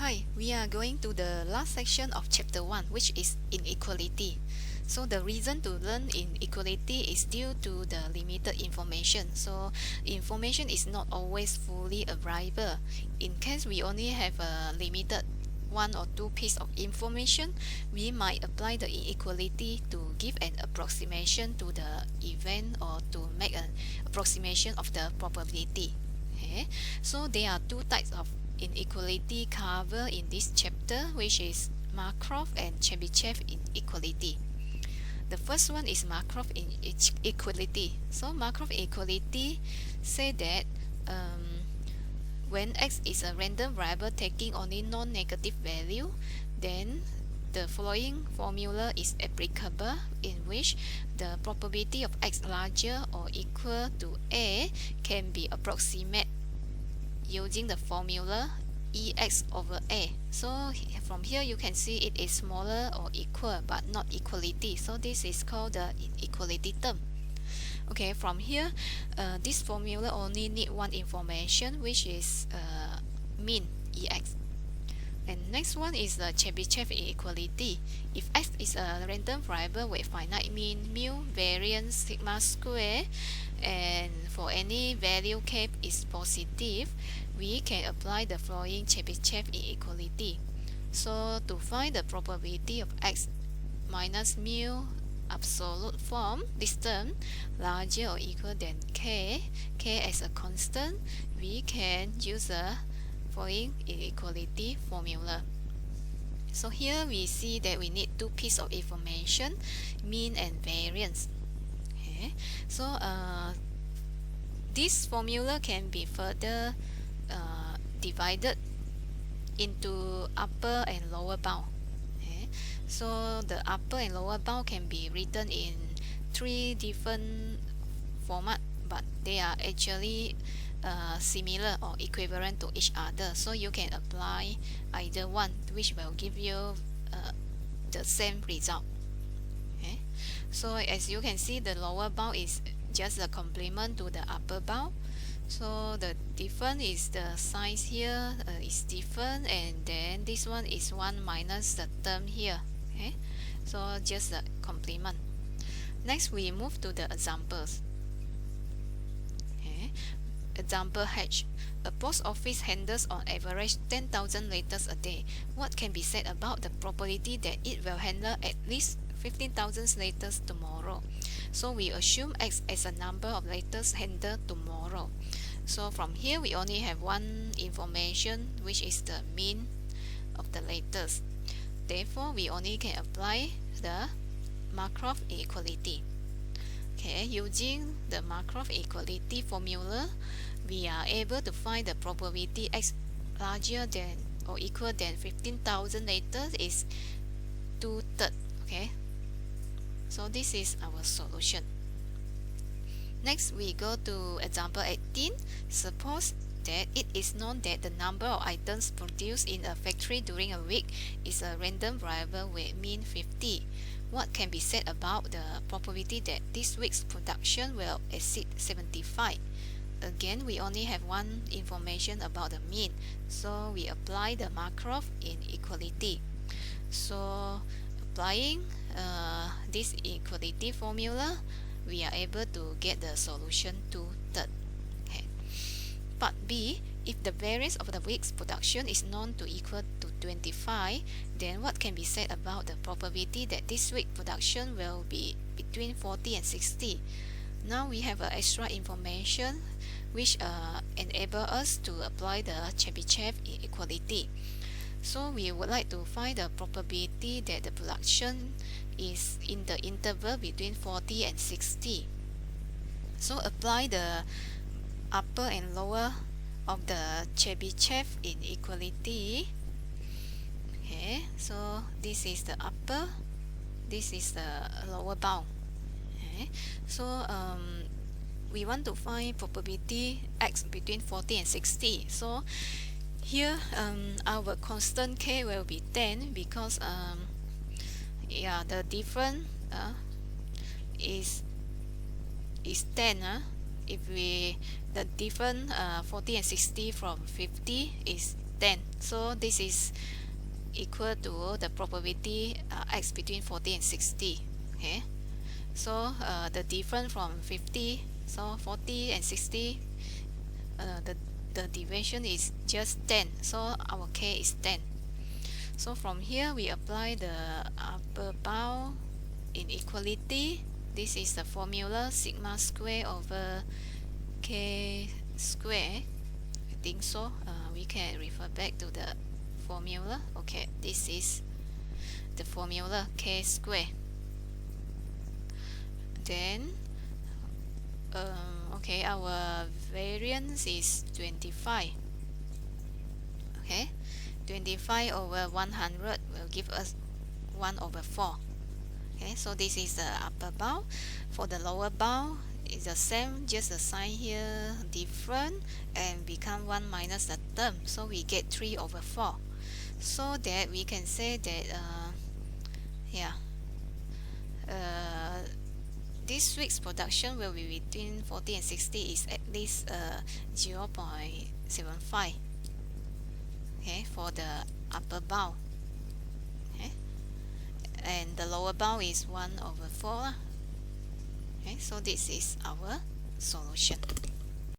Hi, we are going to the last section of chapter 1, which is inequality. So the reason to learn inequality is due to the limited information. So information is not always fully available. In case we only have a limited one or two piece of information, we might apply the inequality to give an approximation to the event or to make an approximation of the probability. Okay? So there are two types of inequality covered in this chapter, which is Markov and Chebyshev inequality. The first one is Markov inequality. So Markov inequality say that when x is a random variable taking only non-negative value, then the following formula is applicable, in which the probability of x larger or equal to a can be approximated using the formula ex over a. So from here you can see it is smaller or equal but not equality. So this is called the inequality term. Okay, from here this formula only need one information, which is mean ex. And next one is the Chebyshev inequality. If x is a random variable with finite mean, mu, variance, sigma square, and for any value k is positive, we can apply the following Chebyshev inequality. So to find the probability of x minus mu absolute form, this term larger or equal than k as a constant, we can use the following inequality formula. So here we see that we need two pieces of information, mean and variance. Okay, so this formula can be further divided into upper and lower bound. Okay, so the upper and lower bound can be written in three different formats, but they are actually similar or equivalent to each other. So you can apply either one, which will give you the same result. Okay, so as you can see, the lower bound is just a complement to the upper bound. So the difference is the size here is different, and then this one is 1 minus the term here. Okay, so just a complement. Next we move to the examples. Okay, example H. A post office handles on average 10,000 letters a day. What can be said about the probability that it will handle at least 15,000 letters tomorrow? So we assume x as a number of letters handled tomorrow. So from here we only have one information, which is the mean of the letters. Therefore we only can apply the Markov inequality. Okay, using the Markov inequality formula, we are able to find the probability x larger than or equal than 15,000 letters is 2/3. Okay, so this is our solution. Next we go to example 18. Suppose that it is known that the number of items produced in a factory during a week is a random variable with mean 50. What can be said about the probability that this week's production will exceed 75? Again, we only have one information about the mean, so we apply the Markov inequality. So applying this inequality formula, we are able to get the solution 2/3. Okay. Part B, if the variance of the week's production is known to equal to 25, then what can be said about the probability that this week's production will be between 40 and 60? Now we have extra information which enable us to apply the Chebyshev inequality. So we would like to find the probability that the production is in the interval between 40 and 60. So apply the upper and lower of the Chebyshev inequality. Okay, so this is the upper, this is the lower bound. Okay, so we want to find probability x between 40 and 60. So here our constant k will be 10, because yeah, the difference is 10. If we the difference 40 and 60 from 50 is 10. So this is equal to the probability x between 40 and 60. Okay, so the difference from 50, so 40 and 60, the deviation is just 10, so our k is 10. So from here we apply the upper bound inequality. This is the formula, sigma square over k square. I think so. We can refer back to the formula. Okay, this is the formula, k square. Then okay, our variance is 25. Okay, 25 over 100 will give us 1 over 4. Okay, so this is the upper bound. For the lower bound, it's the same, just the sign here different and become 1 minus the term, so we get 3 over 4. So that we can say that this week's production will be between 40 and 60 is at least 0.75. okay, for the upper bound. Okay, and the lower bound is 1 over 4. Okay, so this is our solution.